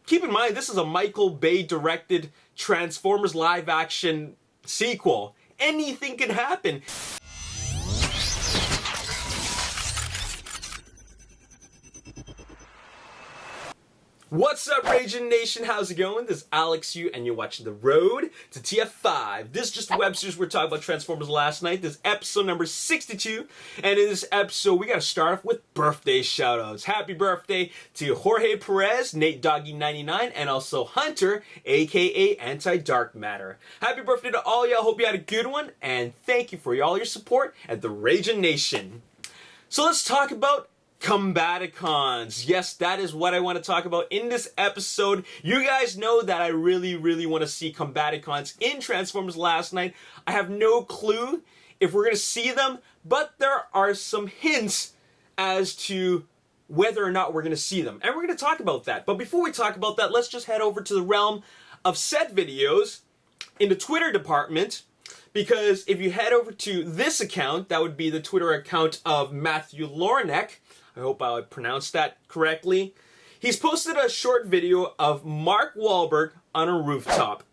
keep in mind, this is a Michael Bay directed Transformers live action sequel. Anything can happen. What's up, Ragin Nation? How's it going? This is Alex Yu, and you're watching The Road to TF5. This is just a web series we're talking about Transformers last night. This is episode number 62, and in this episode, we gotta start off with birthday shoutouts. Happy birthday to Jorge Perez, Nate Doggy 99, and also Hunter, aka Anti-Dark Matter. Happy birthday to all y'all. Hope you had a good one, and thank you for all your support at the Ragin Nation. So let's talk about Combaticons. Yes, that is what I want to talk about in this episode. You guys know that I really want to see Combaticons in Transformers last night. I have no clue if we're going to see them, but there are some hints as to whether or not we're going to see them. And we're going to talk about that. But before we talk about that, let's just head over to the realm of set videos in the Twitter department. Because if you head over to this account, that would be the Twitter account of Matthew Lorneck. I hope I pronounced that correctly. He's posted a short video of Mark Wahlberg on a rooftop.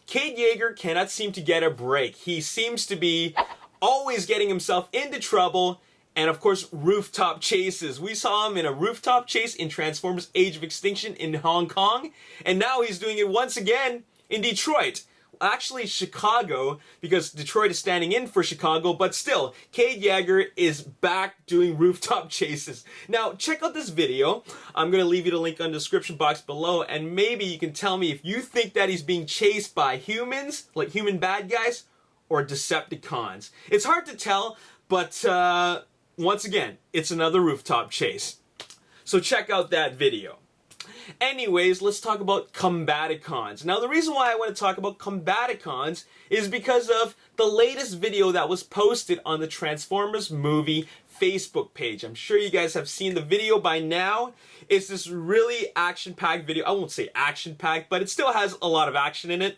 Cade Yeager cannot seem to get a break. He seems to be always getting himself into trouble, and of course, rooftop chases. We saw him in a rooftop chase in Transformers Age of Extinction in Hong Kong, and now he's doing it once again in Detroit. Actually, Chicago, because Detroit is standing in for Chicago, but still, Cade Yeager is back doing rooftop chases. Now, check out this video. I'm going to leave you the link on the description box below, and maybe you can tell me if you think that he's being chased by humans, like human bad guys, or Decepticons. It's hard to tell, but once again, it's another rooftop chase. So check out that video. Anyways, let's talk about Combaticons. Now, the reason why I want to talk about Combaticons is because of the latest video that was posted on the Transformers movie Facebook page. I'm sure you guys have seen the video by now. It's this really action-packed video. I won't say action-packed, but it still has a lot of action in it.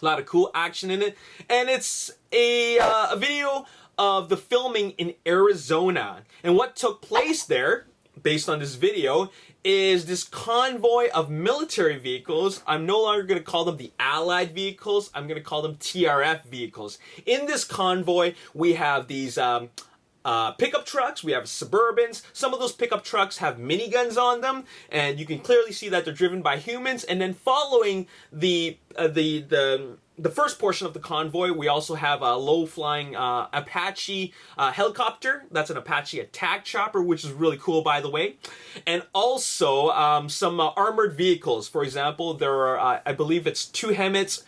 A lot of cool action in it. And it's a video of the filming in Arizona. And what took place there, based on this video, is this convoy of military vehicles. I'm no longer going to call them the Allied vehicles. I'm going to call them TRF vehicles. In this convoy, we have these pickup trucks. We have Suburbans. Some of those pickup trucks have miniguns on them, and you can clearly see that they're driven by humans. And then following the first portion of the convoy, we also have a low-flying Apache helicopter. That's an Apache attack chopper, which is really cool, by the way. And also some armored vehicles. For example, there are, I believe it's 2 Hemmets,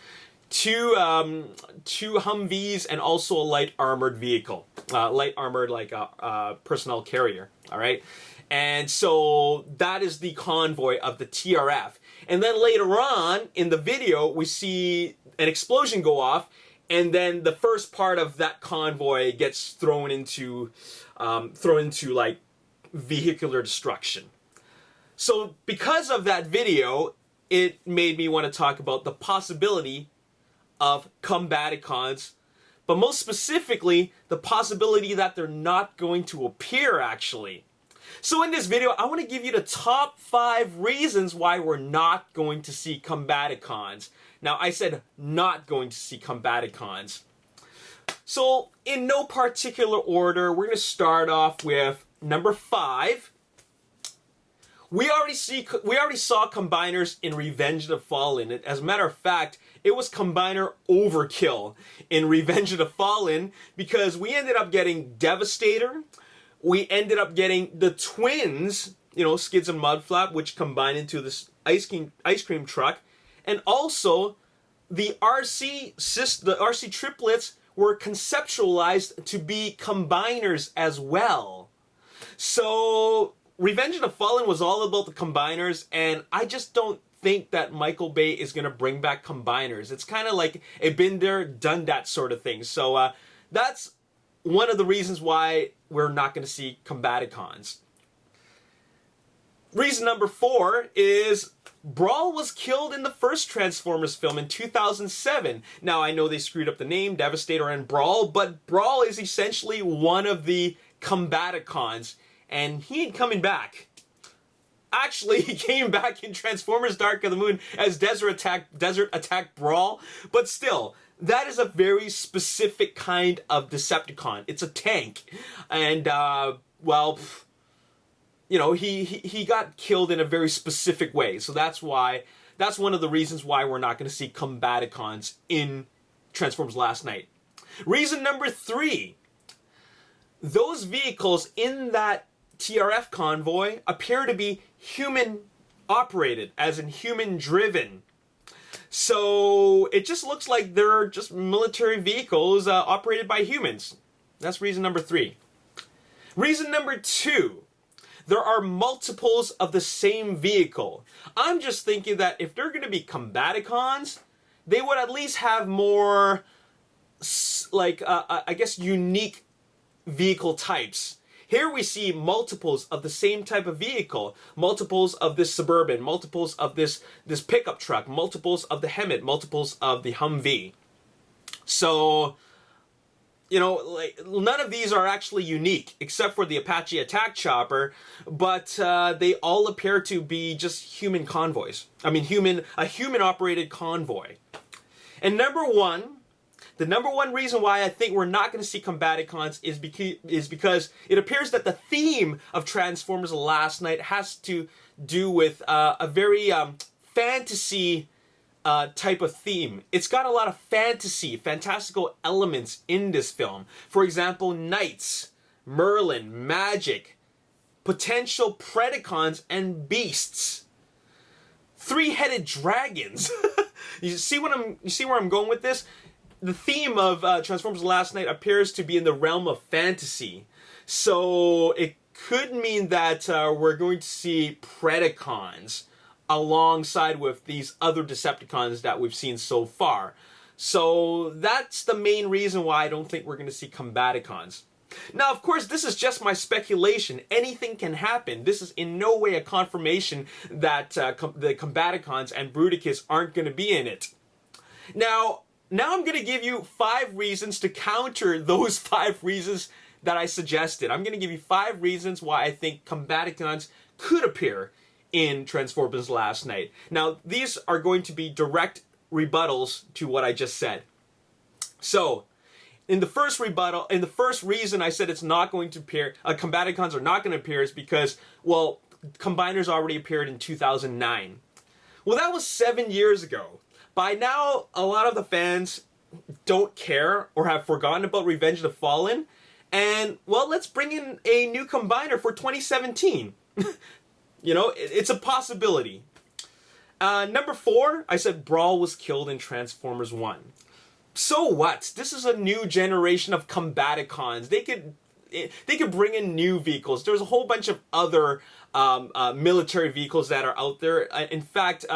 two Humvees, and also a light armored vehicle. Light armored, like a personnel carrier, all right? And so that is the convoy of the TRF. And then later on in the video, we see an explosion go off, and then the first part of that convoy gets thrown into like vehicular destruction. So because of that video, it made me want to talk about the possibility of Combaticons, but most specifically, the possibility that they're not going to appear, actually. So in this video, I want to give you the top 5 reasons why we're not going to see Combaticons. Now, I said not going to see Combaticons. So, in no particular order, we're going to start off with number 5. We already saw Combiners in Revenge of the Fallen. As a matter of fact, it was Combiner overkill in Revenge of the Fallen, because we ended up getting Devastator. We ended up getting the twins, you know, Skids and Mudflap, which combined into this ice cream truck. And also, the RC triplets were conceptualized to be combiners as well. So, Revenge of the Fallen was all about the combiners, and I just don't think that Michael Bay is going to bring back combiners. It's kind of like a been there, done that sort of thing. So, that's one of the reasons why we're not going to see Combaticons. Reason number 4 is Brawl was killed in the first Transformers film in 2007. Now, I know they screwed up the name, Devastator and Brawl, but Brawl is essentially one of the Combaticons, and he ain't coming back. Actually, he came back in Transformers Dark of the Moon as Desert Attack Brawl, but still, that is a very specific kind of Decepticon. It's a tank, and well, you know, he got killed in a very specific way. So that's one of the reasons why we're not going to see Combaticons in Transformers Last Night. Reason number 3, those vehicles in that TRF convoy appear to be human operated, as in human driven. So it just looks like they're just military vehicles operated by humans. That's reason number 3. Reason number 2, there are multiples of the same vehicle. I'm just thinking that if they're going to be Combaticons, they would at least have more, like, I guess, unique vehicle types. Here we see multiples of the same type of vehicle. Multiples of this Suburban, multiples of this pickup truck, multiples of the Hemet, multiples of the Humvee. So, you know, like, none of these are actually unique, except for the Apache Attack Chopper, but they all appear to be just human convoys. I mean, a human-operated convoy. And the number one reason why I think we're not going to see Combaticons is because it appears that the theme of Transformers Last Night has to do with a very fantasy type of theme. It's got a lot of fantastical elements in this film. For example, knights, Merlin, magic, potential Predacons, and beasts. 3-headed dragons. You see where I'm going with this? The theme of Transformers Last Night appears to be in the realm of fantasy. So it could mean that we're going to see Predacons alongside with these other Decepticons that we've seen so far. So that's the main reason why I don't think we're going to see Combaticons. Now, of course, this is just my speculation. Anything can happen. This is in no way a confirmation that the Combaticons and Bruticus aren't going to be in it. Now I'm going to give you 5 reasons to counter those 5 reasons that I suggested. I'm going to give you 5 reasons why I think Combaticons could appear in Transformers Last Night. Now, these are going to be direct rebuttals to what I just said. So, in the first reason I said it's not going to appear, Combaticons are not going to appear is because, well, Combiners already appeared in 2009. Well, that was 7 years ago. By now, a lot of the fans don't care or have forgotten about Revenge of the Fallen. And, well, let's bring in a new Combiner for 2017. You know, it's a possibility. Number 4, I said Brawl was killed in Transformers 1. So what? This is a new generation of Combaticons. They could bring in new vehicles. There's a whole bunch of other military vehicles that are out there. In fact,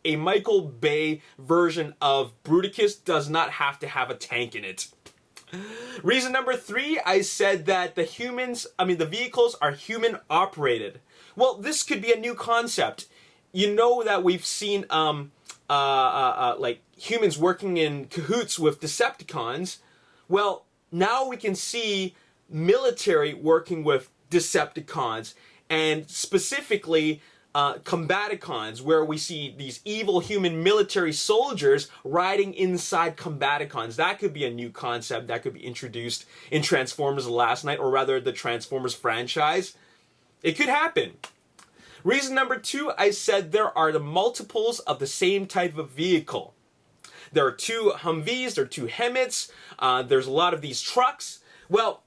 a Michael Bay version of Bruticus does not have to have a tank in it. Reason number 3, I said that the vehicles are human operated. Well, this could be a new concept. You know that we've seen like humans working in cahoots with Decepticons. Well, now we can see military working with Decepticons, and specifically Combaticons, where we see these evil human military soldiers riding inside Combaticons. That could be a new concept that could be introduced in Transformers Last Night, or rather the Transformers franchise. It could happen. Reason number 2, I said there are the multiples of the same type of vehicle. There are 2 Humvees, there are 2 Hemets, there's a lot of these trucks. Well,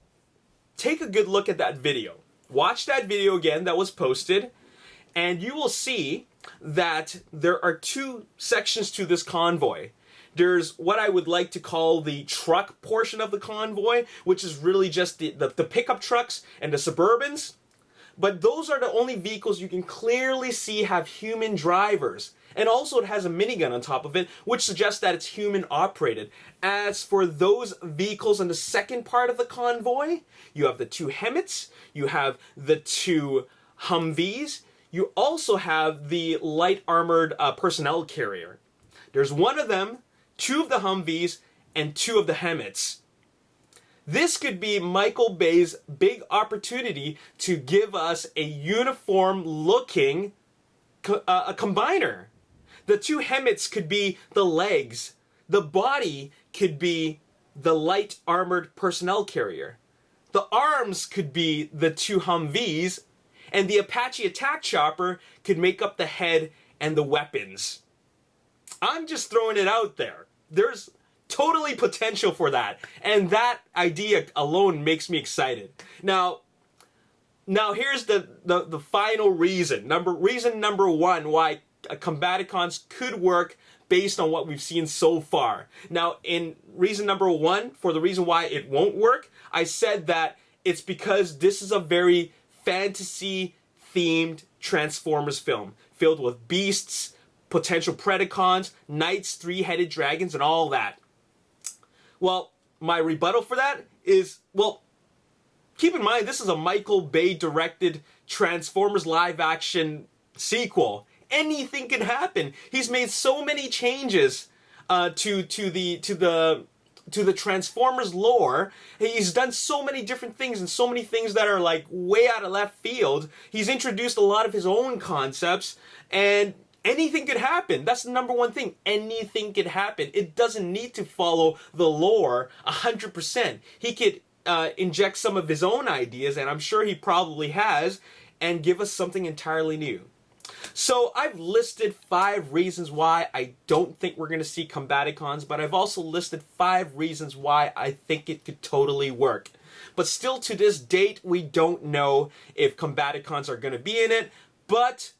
take a good look at that video. Watch that video again that was posted, and you will see that there are 2 sections to this convoy. There's what I would like to call the truck portion of the convoy, which is really just the pickup trucks and the Suburbans. But those are the only vehicles you can clearly see have human drivers. And also it has a minigun on top of it, which suggests that it's human operated. As for those vehicles in the second part of the convoy, you have the 2 Hemets, you have the 2 Humvees, you also have the light armored personnel carrier. There's 1 of them, 2 of the Humvees, and 2 of the Hemets. this could be Michael Bay's big opportunity to give us a uniform looking a combiner. The two helmets could be the legs. The body could be the light armored personnel carrier. The arms could be the two Humvees, and the Apache attack chopper could make up the head and the weapons. I'm just throwing it out there. There's totally potential for that, and that idea alone makes me excited. Now here's the final reason. Reason number one why Combaticons could work based on what we've seen so far. Now, in reason number one, for the reason why it won't work, I said that it's because this is a very fantasy-themed Transformers film, filled with beasts, potential Predacons, knights, three-headed dragons, and all that. Well, my rebuttal for that is, well, keep in mind, this is a Michael Bay-directed Transformers live-action sequel. Anything can happen. He's made so many changes to the Transformers lore. He's done so many different things, and so many things that are like way out of left field. He's introduced a lot of his own concepts, and anything could happen. That's the number one thing. Anything could happen. It doesn't need to follow the lore 100%. He could inject some of his own ideas, and I'm sure he probably has, and give us something entirely new. So I've listed 5 reasons why I don't think we're going to see Combaticons, but I've also listed 5 reasons why I think it could totally work. But still to this date, we don't know if Combaticons are going to be in it, but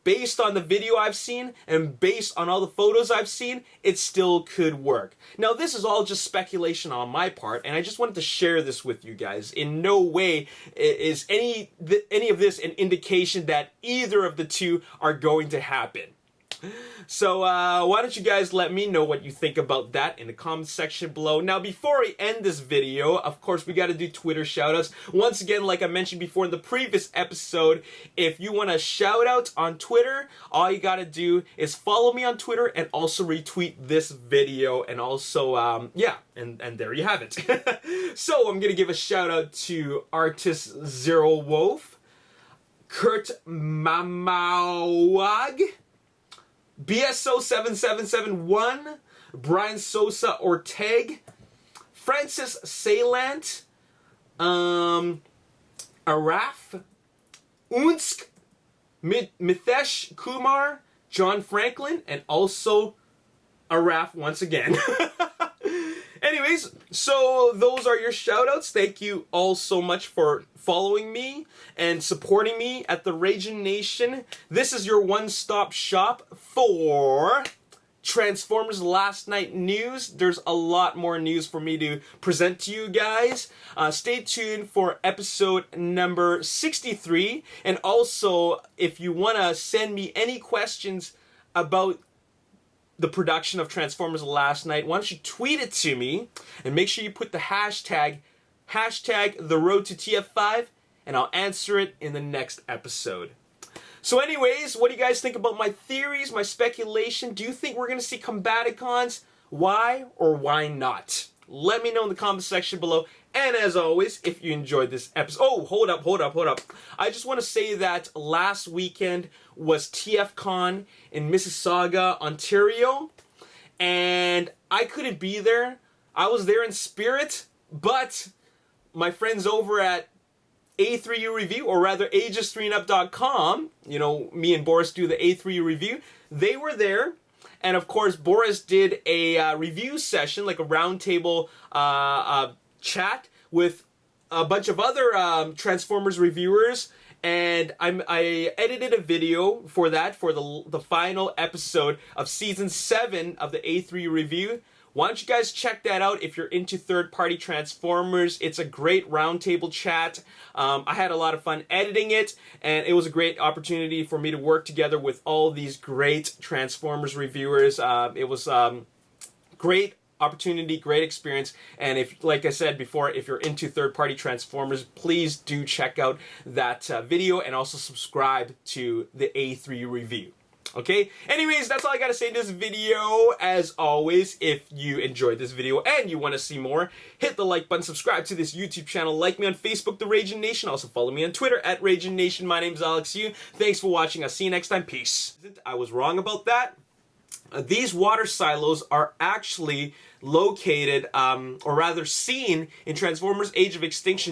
based on the video I've seen and based on all the photos I've seen, it still could work. Now, this is all just speculation on my part, and I just wanted to share this with you guys. In no way is any of this an indication that either of the two are going to happen. So why don't you guys let me know what you think about that in the comment section below. Now, before I end this video, of course, we got to do Twitter shoutouts. Once again, like I mentioned before in the previous episode, if you want a shout out on Twitter, all you got to do is follow me on Twitter and also retweet this video. And also, yeah, and there you have it. So I'm going to give a shout out to Artist Zero Wolf, Kurt Mamawag, BSO7771, Brian Sosa Orteg, Francis Saylant, Araf, Unsk, Mithesh Kumar, John Franklin, and also Araf once again. Anyways, so those are your shoutouts. Thank you all so much for following me and supporting me at the Ragin Nation. This is your one-stop shop for Transformers Last Night news. There's a lot more news for me to present to you guys. Stay tuned for episode number 63. And also, if you want to send me any questions about the production of Transformers Last Night, why don't you tweet it to me and make sure you put the hashtag the road to TF5, and I'll answer it in the next episode. So anyways, what do you guys think about my theories, my speculation? Do you think we're going to see Combaticons? Why or why not? Let me know in the comment section below. And as always, if you enjoyed this episode... Oh, hold up. I just want to say that last weekend was TFcon in Mississauga, Ontario. And I couldn't be there. I was there in spirit. But my friends over at A3U Review, or rather aegis3andup.com, you know, me and Boris do the A3U Review, they were there. And of course, Boris did a review session, like a roundtable chat with a bunch of other Transformers reviewers, and I edited a video for that, for the final episode of Season 7 of the A3 Review. Why don't you guys check that out if you're into third-party Transformers. It's a great roundtable chat. I had a lot of fun editing it, and it was a great opportunity for me to work together with all these great Transformers reviewers. It was great opportunity, great experience, and if, like I said before, if you're into third-party Transformers, please do check out that video and also subscribe to the A3 Review. Okay, anyways, that's all I gotta say in this video. As always, if you enjoyed this video and you want to see more, hit the like button, subscribe to this YouTube channel, like me on Facebook, The Ragin Nation, also follow me on Twitter, @Ragin Nation. My name's Alex Yu. Thanks for watching, I'll see you next time, peace. I was wrong about that. These water silos are actually located, or rather seen in Transformers Age of Extinction